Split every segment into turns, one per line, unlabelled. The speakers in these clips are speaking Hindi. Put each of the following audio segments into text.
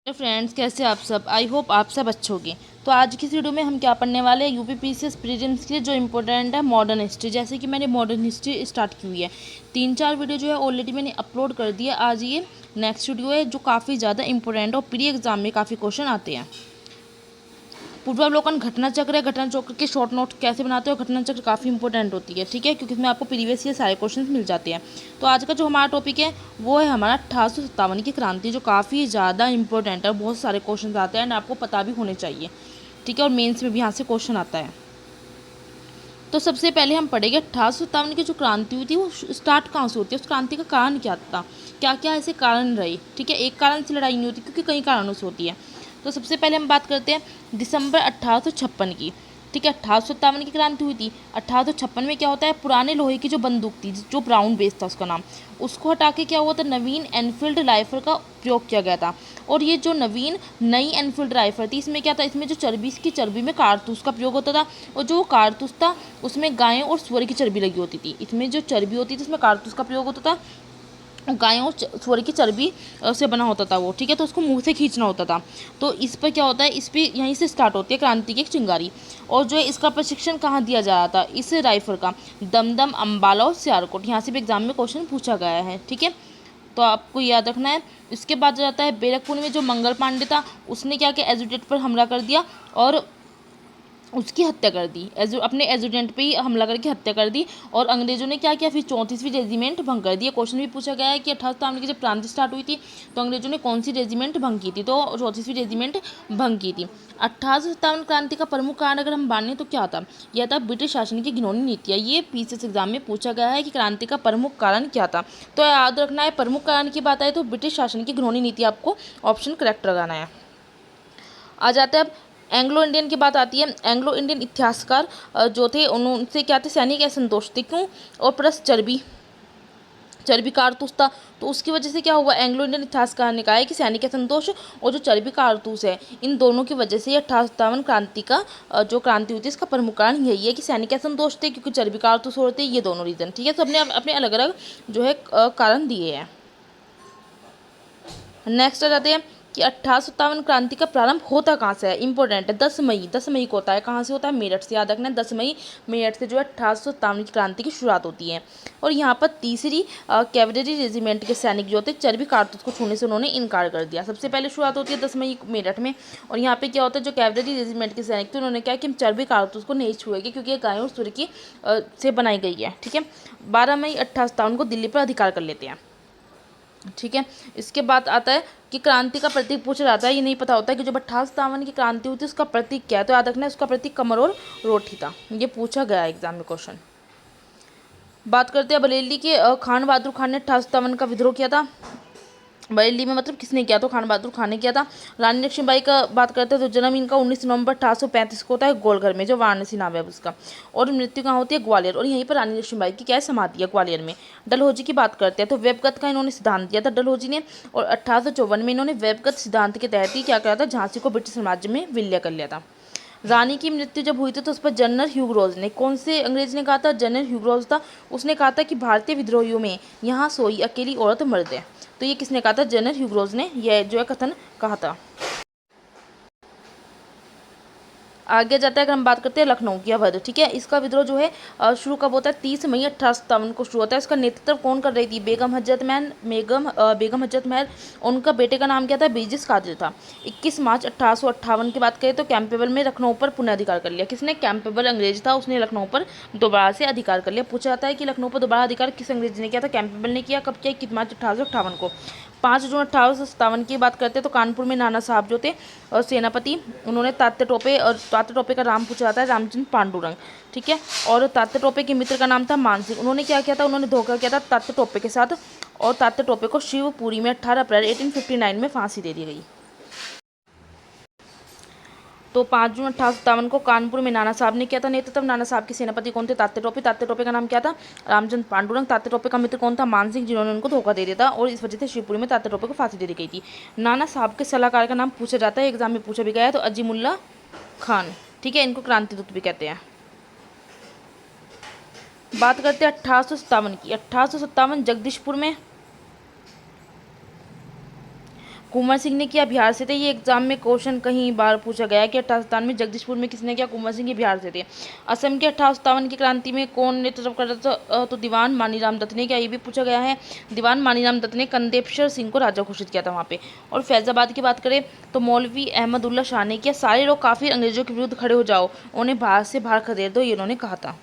हेलो फ्रेंड्स, कैसे आप सब। आई होप आप सब अच्छे होंगे। तो आज की इस वीडियो में हम क्या पढ़ने वाले हैं, यूपीपीसीएस प्रीलिम्स के लिए जो इंपॉर्टेंट है मॉडर्न हिस्ट्री। जैसे कि मैंने मॉडर्न हिस्ट्री स्टार्ट की हुई है, 3-4 वीडियो जो है ऑलरेडी मैंने अपलोड कर दिया। आज ये नेक्स्ट वीडियो है जो काफ़ी ज़्यादा इंपॉर्टेंट और प्री एग्जाम में काफ़ी क्वेश्चन आते हैं। पूर्वावलोकन घटना चक्र है, घटना चक्र के शॉर्ट नोट कैसे बनाते हो। घटना चक्र काफ़ी इंपॉर्टेंट होती है, ठीक है, क्योंकि इसमें आपको प्रीवियस ईयर सारे क्वेश्चन मिल जाते हैं। तो आज का जो हमारा टॉपिक है वो है हमारा 1857 की क्रांति, जो काफ़ी ज़्यादा इंपॉर्टेंट है। बहुत सारे क्वेश्चन आते हैं एंड आपको पता भी होने चाहिए, ठीक है, और मेन्स में भी यहाँ से क्वेश्चन आता है। तो सबसे पहले हम पढ़ेंगे 1857 की जो क्रांति हुई थी वो स्टार्ट कहाँ से होती है, उस क्रांति का कारण क्या था, क्या क्या ऐसे कारण रहे। ठीक है, एक कारण से लड़ाई नहीं होती क्योंकि कई कारणों से होती है। तो सबसे पहले हम बात करते हैं दिसंबर 1856 की। ठीक है, 1857 की क्रांति हुई थी। 1856 में क्या होता है, पुराने लोहे की जो बंदूक थी, जो ब्राउन बेस था उसका नाम, उसको हटा के क्या हुआ था, नवीन एनफील्ड राइफल का प्रयोग किया गया था। और ये जो नवीन नई एनफील्ड राइफल थी, इसमें क्या था, इसमें जो चर्बी की चर्बी में कारतूस का प्रयोग होता था। और जो कारतूस था उसमें गायों और सुअर की चर्बी लगी होती थी। इसमें जो चर्बी होती थी उसमें कारतूस का प्रयोग होता था। गायों और सुअर की चर्बी से बना होता था वो, ठीक है, तो उसको मुंह से खींचना होता था। तो इस पर क्या होता है, इस पर यहीं से स्टार्ट होती है क्रांति की एक चिंगारी। और जो है इसका प्रशिक्षण कहाँ दिया जा रहा था, इस राइफल का, दमदम, अम्बाला और सियालकोट। यहाँ से भी एग्जाम में क्वेश्चन पूछा गया है, ठीक है, तो आपको याद रखना है। इसके बाद जाता है बैरकपुर में जो मंगल पांडे था, उसने क्या किया, एजुटेट पर हमला कर दिया और उसकी हत्या कर दी। अपने एजुडेंट पे ही हमला करके हत्या कर दी। और अंग्रेजों ने क्या किया, फिर 34वीं रेजिमेंट भंग कर दी। क्वेश्चन भी पूछा गया है कि 1857 की जब क्रांति स्टार्ट हुई थी तो अंग्रेजों ने कौन सी रेजिमेंट भंग की थी, तो 34वीं रेजिमेंट भंग की थी। 1857 क्रांति का प्रमुख कारण अगर हम माने तो क्या था, यह था ब्रिटिश शासन की घिनौनी नीतियाँ। ये पीसीएस एग्जाम में पूछा गया है कि क्रांति का प्रमुख कारण क्या था। तो याद रखना है, प्रमुख कारण की बात आए तो ब्रिटिश शासन की घिनौनी नीति, आपको ऑप्शन करेक्ट लगाना है। आ जाता है अब एंग्लो इंडियन की बात आती है। एंग्लो इंडियन इतिहासकार जो थे उनसे क्या थे, सैनिक असंतोष थे, क्यों, और प्लस चर्बी चर्बी कारतूस था। तो उसकी वजह से क्या हुआ, एंग्लो इंडियन इतिहासकार ने कहा है कि सैनिक असंतोष और जो चर्बी कारतूस है, इन दोनों की वजह से ये 1857 क्रांति का जो क्रांति हुई थी इसका प्रमुख कारण यही है कि सैनिक असंतोष थे, क्योंकि चर्बी कारतूस होते, ये दोनों रीजन, ठीक है। तो अपने अपने अलग अलग जो है कारण दिए हैं। नेक्स्ट आ जाते हैं कि 1857 क्रांति का प्रारंभ होता कहाँ से है, इंपॉर्टेंट है। 10 मई को होता है। कहाँ से होता है, मेरठ से। याद रखना है, 10 मई, मेरठ से जो है 1857 की क्रांति की शुरुआत होती है। और यहाँ पर तीसरी कैवलरी रेजिमेंट के सैनिक जो थे, चर्बी कारतूस को छूने से उन्होंने इनकार कर दिया। सबसे पहले शुरुआत होती है 10 मई मेरठ में। और यहाँ पे क्या होता है, जो कैवलरी रेजिमेंट के सैनिक थे उन्होंने कहा कि हम चर्बी कारतूस को नहीं छुएंगे क्योंकि ये गायों और सूर्य की से बनाई गई है, ठीक है। 12 मई 1857 को दिल्ली पर अधिकार कर लेते हैं, ठीक है। इसके बाद आता है कि क्रांति का प्रतीक पूछा जाता है। ये नहीं पता होता है कि जब 1857 की क्रांति हुई थी उसका प्रतीक क्या है, तो याद रखना है उसका प्रतीक कमर और रोटी था। ये पूछा गया है एग्जाम में क्वेश्चन। बात करते हैं बरेली के, खान बहादुर खान ने 1857 का विद्रोह किया था। बरेली में मतलब किसने किया, तो खान बहादुर खान ने किया था। रानी लक्ष्मीबाई का बात करते हैं तो जन्म इनका 19 नवंबर 1835 को होता है गोलघर में, जो वाराणसी नाम है अब उसका। और मृत्यु कहाँ होती है, ग्वालियर। और यहीं पर रानी लक्ष्मीबाई की क्या है, समाधि है ग्वालियर में। डलहौजी की बात करते हैं तो वेबगत का इन्होंने सिद्धांत दिया था डलहौजी ने। और 1854 में इन्होंने वेबगत सिद्धांत के तहत ही क्या किया था, झांसी को ब्रिटिश साम्राज्य में विलय कर लिया था। रानी की मृत्यु जब हुई थी तो उस पर जनरल ह्यूग रोज ने, कौन से अंग्रेज ने कहा था, जनरल ह्यूग रोज था। उसने कहा था कि भारतीय विद्रोहियों में यहाँ सोई अकेली औरत मर्द है। तो ये किसने कहा था, जनरल ह्यूग रोज ने यह जो है कथन कहा था। आगे जाता है, अगर हम बात करते हैं लखनऊ की अवध, ठीक है, इसका विद्रोह जो है शुरू कब होता है, 30 मई 1857 को शुरू होता है। इसका नेतृत्व कौन कर रही थी, बेगम हजरत महल। उनका बेटे का नाम क्या था, बेजिस कादिर था। 21 मार्च 1858 की बात करें तो कैंपेबल में लखनऊ पर पुनः अधिकार कर लिया। किसने, कैंपेबल अंग्रेज था, उसने लखनऊ पर दोबारा से अधिकार कर लिया। पूछा जाता है कि लखनऊ पर दोबारा अधिकार किस अंग्रेज ने किया था, कैंपेबल ने किया। कब किया, 21 मार्च 1858 को। 5 जून 1857 की बात करते हैं तो कानपुर में नाना साहब जो थे और सेनापति, उन्होंने तात्या टोपे, और तात्या टोपे का नाम पूछा जाता है रामचंद्र पांडुरंग, ठीक है। और तात्या टोपे के मित्र का नाम था मानसिंह। उन्होंने क्या किया था, उन्होंने धोखा किया था तात्या टोपे के साथ। और तात्या टोपे को शिवपुरी में 18 अप्रैल 1859 में फांसी दे दी गई। तो 5 जून 1857 को कानपुर में नाना साहब ने किया था नेतृत्व। नाना साहब के सेनापति कौन थे, तात्या टोपे। तात्या टोपे का नाम क्या था, रामचंद्र पांडुरंग। तात्या टोपे का मित्र कौन था, मानसिंह, जिन्होंने उनको धोखा दे दिया था। और इस वजह से शिवपुरी में तात्या टोपे को फांसी दे दी गई थी। नाना साहब के सलाहकार का नाम पूछा जाता है, एग्जाम में पूछा भी गया है, तो अजीमुल्ला खान, ठीक है, इनको क्रांतिदूत भी कहते हैं। बात करते हैं 1857 की। 1857 जगदीशपुर में कुंवर सिंह ने किया, बिहार से थे। ये एग्जाम में क्वेश्चन कहीं बार पूछा गया कि 1857 में जगदीशपुर में किसने किया, कुंवर सिंह, ये बिहार से थे। असम के 1857 की क्रांति में कौन नेतृत्व कर रहा था, तो दीवान मानीराम दत्त ने किया, ये भी पूछा गया है। दीवान मानीराम दत्त ने कंदेपशर सिंह को राजा घोषित किया था वहाँ पे। और फैजाबाद की बात करें तो मौलवी अहमदुल्ला शाह ने किया। सारे लोग काफिर अंग्रेजों के विरुद्ध खड़े हो जाओ, उन्हें भारत से बाहर खदेड़ दो, ये उन्होंने कहा था।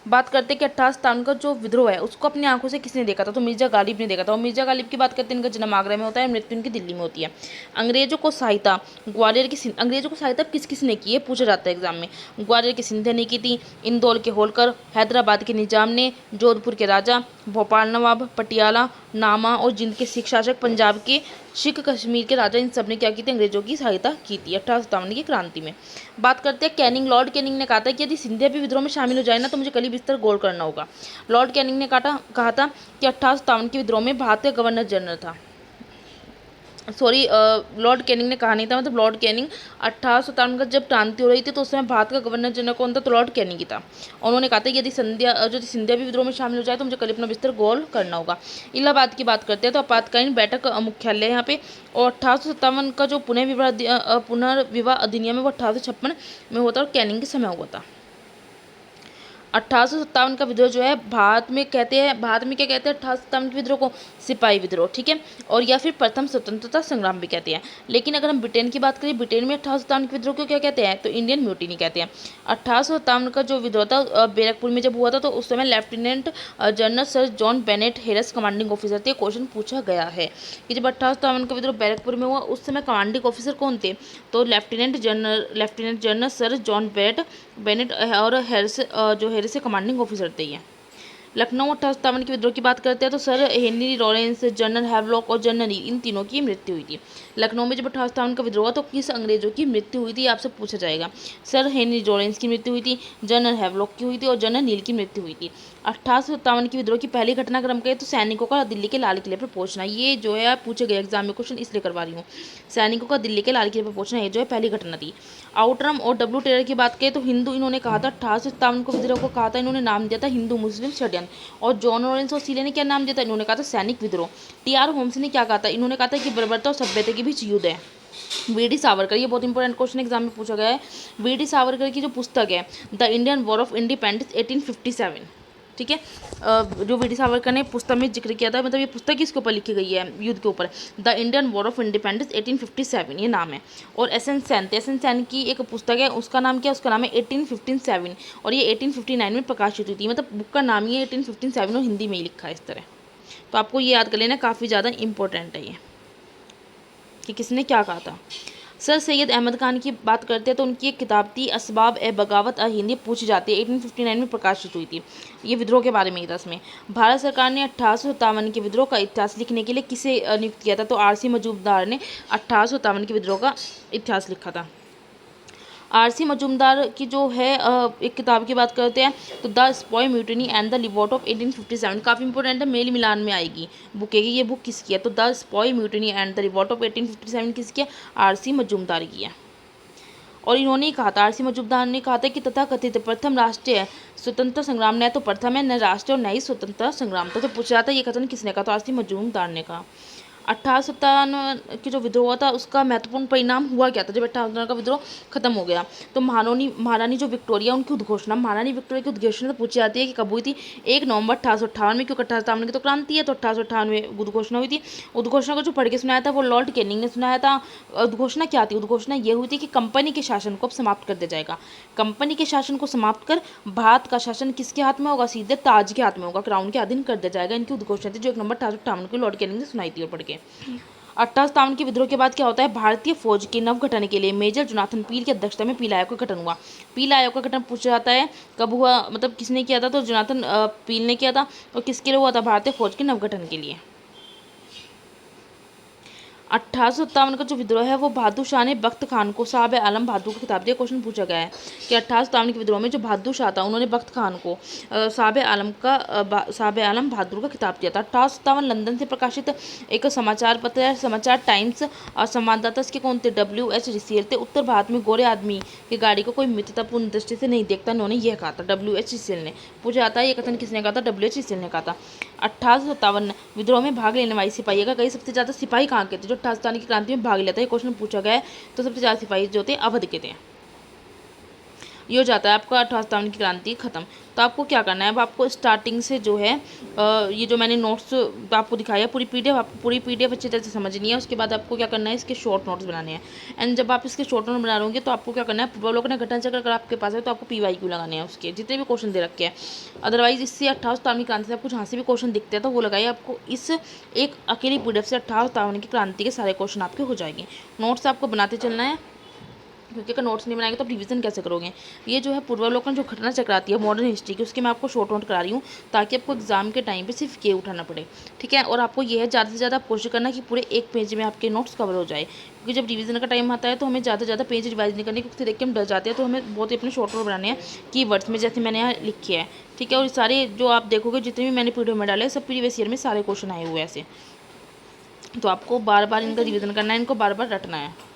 बात करते हैं कि 1857 का जो विद्रोह है उसको अपनी आंखों से किसने देखा था, तो मिर्जा गालिब ने देखा था। और मिर्जा गालिब की बात करते हैं, इनका जन्म आगरा में होता है, मृत्यु इनकी दिल्ली में होती है। अंग्रेजों को सहायता ग्वालियर की अंग्रेजों को सहायता किस किस ने की है, पूछा जाता है एग्जाम में। ग्वालियर के सिंधिया ने की थी, इंदौर के होलकर, हैदराबाद के निजाम ने, जोधपुर के राजा, भोपाल नवाब, पटियाला, नामा और जिंद के सिख शासक, पंजाब के सिख, कश्मीर के राजा, इन सब ने क्या की थी, अंग्रेजों की सहायता की थी 1857 की क्रांति में। बात करते हैं कैनिंग, लॉर्ड कैनिंग ने कहा था कि यदि सिंधिया भी विद्रोह में शामिल हो जाए ना तो मुझे कली बिस्तर गोल करना होगा। लॉर्ड कैनिंग ने कहा था कि 1857 के विद्रोह में भारत का गवर्नर जनरल था, सॉरी लॉर्ड कैनिंग ने कहा नहीं था, मतलब लॉर्ड कैनिंग 1857 का जब क्रांति हो रही थी तो उस समय भारत का गवर्नर जनरल कौन था, तो लॉर्ड कैनिंग ही था। उन्होंने कहा था कि यदि सिंधिया भी विद्रोह में शामिल हो जाए तो मुझे कल अपना बिस्तर गोल करना होगा। इलाहाबाद की बात करते हैं तो आपातकालीन बैठक मुख्यालय यहाँ पे। और 1857 का जो पुनर्विवाह अधिनियम है वो 1856 में हुआ था और कैनिंग के समय हुआ था। 1857 का विद्रोह जो है भारत में क्या कहते हैं 1857 के विद्रोह को, सिपाही विद्रोह, ठीक है, और या फिर प्रथम स्वतंत्रता संग्राम भी कहते हैं। लेकिन अगर हम ब्रिटेन की बात करें, ब्रिटेन में 1857 के विद्रोह को क्या कहते हैं, तो इंडियन म्यूटिनी कहते हैं। 1857 का जो विद्रोह था बैरकपुर में जब हुआ था तो उस समय lieutenant general sir John Bennett harass commanding officer थे। क्वेश्चन पूछा गया है कि जब 1857 का विद्रोह बैरकपुर में हुआ उस समय कमांडिंग ऑफिसर कौन थे, तो lieutenant general sir John Bennett और हेरस जो हेरस से कमांडिंग ऑफिसर थे ये। लखनऊ 1857 के विद्रोह की बात करते हैं तो sir Henry Lawrence, general Havelock और जनरल नील, इन तीनों की मृत्यु हुई थी। लखनऊ में जब 1857 का विद्रोह हुआ तो किस अंग्रेजों की मृत्यु हुई थी, आपसे पूछा जाएगा। सर हेनरी लॉरेंस की मृत्यु हुई थी, जनरल हैवलॉक की हुई थी और जनरल नील की मृत्यु हुई थी। 1857 की विद्रोह की पहली घटना अगर हम कहें तो सैनिकों का दिल्ली के लाल किले पर पहुंचना, ये जो है पूछे गए एग्जाम में क्वेश्चन इसलिए करवा रही हूँ। सैनिकों का दिल्ली के लाल किले पर पहुंचना ये जो है पहली घटना थी। आउटरम और डब्ल्यू टेलर की बात करें तो हिंदू इन्होंने कहा था 1857 को विद्रोह को कहा था, इन्होंने नाम दिया था हिंदू मुस्लिम षड्यंत्र। और जॉन लॉरेंस और सीले ने क्या नाम दिया था, इन्होंने कहा था सैनिक विद्रोह। टी.आर. होम्स ने क्या कहा था, इन्होंने कहा था कि बर्बरता और सभ्यता के बीच युद्ध है। वी.डी. सावरकर, ये बहुत इंपॉर्टेंट क्वेश्चन एग्जाम में पूछा गया है। वी.डी. सावरकर की जो पुस्तक है the Indian war of independence 1857, ठीक है, जो वी.डी. सावरकर ने पुस्तक में जिक्र किया था, मतलब ये पुस्तक किसके ऊपर लिखी गई है, युद्ध के ऊपर, the Indian war of independence 1857 ये नाम है। और एस एन सैन की एक पुस्तक है, उसका नाम क्या है, उसका नाम है 1857 और ये 1859 में प्रकाशित हुई थी, मतलब बुक का नाम ही है 1857 और हिंदी में ही लिखा है इस तरह। तो आपको ये याद कर लेना, काफ़ी ज़्यादा इंपॉर्टेंट है ये कि किसने क्या कहा था। सर सैयद अहमद खान की बात करते हैं तो उनकी एक किताब थी असबाब ए बगावत हिंदी पूछी जाती है, 1859 में प्रकाशित हुई थी। ये विद्रोह के बारे में ही था इसमें। भारत सरकार ने 1857 के विद्रोह का इतिहास लिखने के लिए किसे नियुक्त किया था, तो आर.सी. मजूमदार ने 1857 के विद्रोह का इतिहास लिखा था। आर.सी. मजूमदार की जो है एक किताब की बात करते हैं तो the स्पॉय mutiny and the revolt of 1857, काफ़ी इंपॉर्टेंट है, मेल मिलान में आएगी बुक है। ये बुक किसकी है, तो the स्पॉय mutiny and the revolt of 1857 किसकी है, आर.सी. मजूमदार की है। और इन्होंने कहा था, आर.सी. मजूमदार ने कहा था कि तथा कथित प्रथम राष्ट्रीय स्वतंत्रता संग्राम न तो प्रथम है, न राष्ट्रीय और न ही स्वतंत्रता संग्राम था। तो पूछा जाता है ये कथन किसने कहा, तो आर.सी. मजूमदार ने कहा। 1857 की जो विद्रोह था उसका महत्वपूर्ण परिणाम हुआ क्या था, जब 1857 का विद्रोह खत्म हो गया तो महारानी जो विक्टोरिया उनकी उद्घोषणा, महारानी विक्टोरिया की उद्घोषणा तो पूछी जाती है कि कब हुई थी, 1 नवंबर 1858 में, क्योंकि 1857 की तो क्रांति है तो 1858 में उद्घोषणा हुई थी। उद्घोषणा को जो पढ़ के सुनाया था वो लॉर्ड कैनिंग ने सुनाया था। उद्घोषणा क्या थी, उद्घोषणा ये हुई थी कि कंपनी के शासन को अब समाप्त कर दिया जाएगा। कंपनी के शासन को समाप्त कर भारत का शासन किसके हाथ में होगा, सीधे ताज के हाथ में होगा, क्राउन के अधीन कर दिया जाएगा। इनकी उद्घोषणा थी जो 1 नवंबर 1858 को लॉर्ड कैनिंग ने सुनाई थी और पढ़ के। 1857 के विद्रोह के बाद क्या होता है, भारतीय फौज के नवगठन के लिए मेजर जोनाथन पील की अध्यक्षता में पील आयोग का गठन हुआ। पील आयोग का गठन पूछा जाता है कब हुआ, मतलब किसने किया था, तो जोनाथन पील ने किया था। और किसके लिए हुआ था, भारतीय फौज के नवगठन के लिए। 1857 का जो विद्रोह है वो बहादुर शाह ने बख्त खान को साहब आलम बहादुर का खिताब दिया। क्वेश्चन पूछा गया है कि 1857 के विद्रोह में जो बहादुर शाह था उन्होंने बख्त खान को साहब आलम बहादुर का खिताब दिया था। 1857 लंदन से प्रकाशित एक समाचार पत्र है समाचार टाइम्स, संवाददाता इसके कौन थे, W.H. रिसेल थे। उत्तर भारत में गोरे आदमी की गाड़ी को कोई मित्रतापूर्ण दृष्टि से नहीं देखता, उन्होंने यह कहा था W.H. रिसेल ने। पूछा जाता है ये कथन किसने कहा था, W.H. रिसेल ने कहा था। 1857 विद्रोह में भाग लेने वाली सिपाही का कई सबसे ज़्यादा सिपाही कहाँ के थे जो 1857 की क्रांति में भाग लेता है, क्वेश्चन पूछा गया है। तो सबसे ज़्यादा सिपाही जो थे अवध के थे। ये हो जाता है आपका 1857 की क्रांति खत्म। तो आपको क्या करना है, अब आपको स्टार्टिंग से जो है ये जो मैंने नोट्स आपको दिखाया पूरी पीडीएफ, आपको पूरी पीडीएफ अच्छी तरह से समझनी है। उसके बाद आपको क्या करना है, इसके शॉर्ट नोट्स बनाने हैं। एंड जब आप इसके शॉर्ट नोट बना रहे होंगे तो आपको क्या करना है, पूर्वावलोकन घटना चक्र अगर आपके पास है तो आपको PYQ लगाने हैं उसके जितने भी क्वेश्चन दे रखे हैं। अदरवाइज इससे 1857 की क्रांति से आपको जहाँ से भी क्वेश्चन दिखते हैं तो वो लगाइए, आपको इस एक अकेली पीडीएफ से 1857 की क्रांति के सारे क्वेश्चन आपके हो जाएंगे। नोट्स आपको बनाते चलना है, क्योंकि अगर नोट्स नहीं बनाएंगे तो आप रिवीजन कैसे करोगे। ये जो है पूर्वावलोकन जो घटना चक्र आती है मॉडर्न हिस्ट्री की, उसके मैं आपको शॉर्ट नोट करा रही हूँ ताकि आपको एग्जाम के टाइम पे सिर्फ के उठाना पड़े, ठीक है। और आपको ये है ज़्यादा से ज़्यादा कोशिश करना कि पूरे एक पेज में आपके नोट्स कवर हो जाए, क्योंकि जब रिवीजन का टाइम आता है तो हमें ज़्यादा से ज़्यादा पेज रिवाइज नहीं करने, क्योंकि देख के हम डर जाते हैं। तो हमें बहुत ही अपने शॉर्ट नोट बनाने हैं कीवर्ड्स में, जैसे मैंने यहाँ लिखे है, ठीक है। और सारे जो आप देखोगे जितने भी मैंने पीडीएफ में डाले सब प्रीवियस ईयर में सारे क्वेश्चन आए हुए ऐसे। तो आपको बार बार इनका रिवीजन करना है, इनको बार बार रटना है।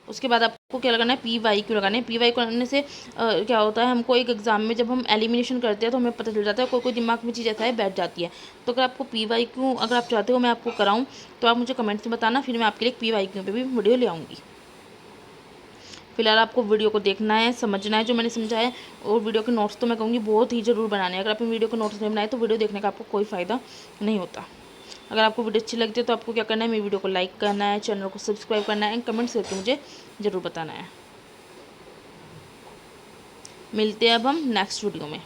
उसके बाद आपको क्या लगाना है, PYQ लगाना है। PYQ करने से क्या होता है, हमको एक एग्जाम में जब हम एलिमिनेशन करते हैं तो हमें पता चल जाता है, कोई कोई दिमाग में चीज़ ऐसा है बैठ जाती है। तो अगर आपको PYQ अगर आप चाहते हो मैं आपको कराऊं तो आप मुझे कमेंट्स में बताना, फिर मैं आपके लिए PYQ पे भी वीडियो ले आऊँगी। फिलहाल आपको वीडियो को देखना है, समझना है जो मैंने समझाया है, और वीडियो के नोट्स तो मैं कहूँगी बहुत ही ज़रूर बनाने हैं। अगर आपने वीडियो के नोट्स नहीं बनाए तो वीडियो देखने का आपको कोई फ़ायदा नहीं होता। अगर आपको वीडियो अच्छी लगती है तो आपको क्या करना है, मेरी वीडियो को लाइक करना है, चैनल को सब्सक्राइब करना है एंड कमेंट्स करके मुझे ज़रूर बताना है। मिलते हैं अब हम नेक्स्ट वीडियो में।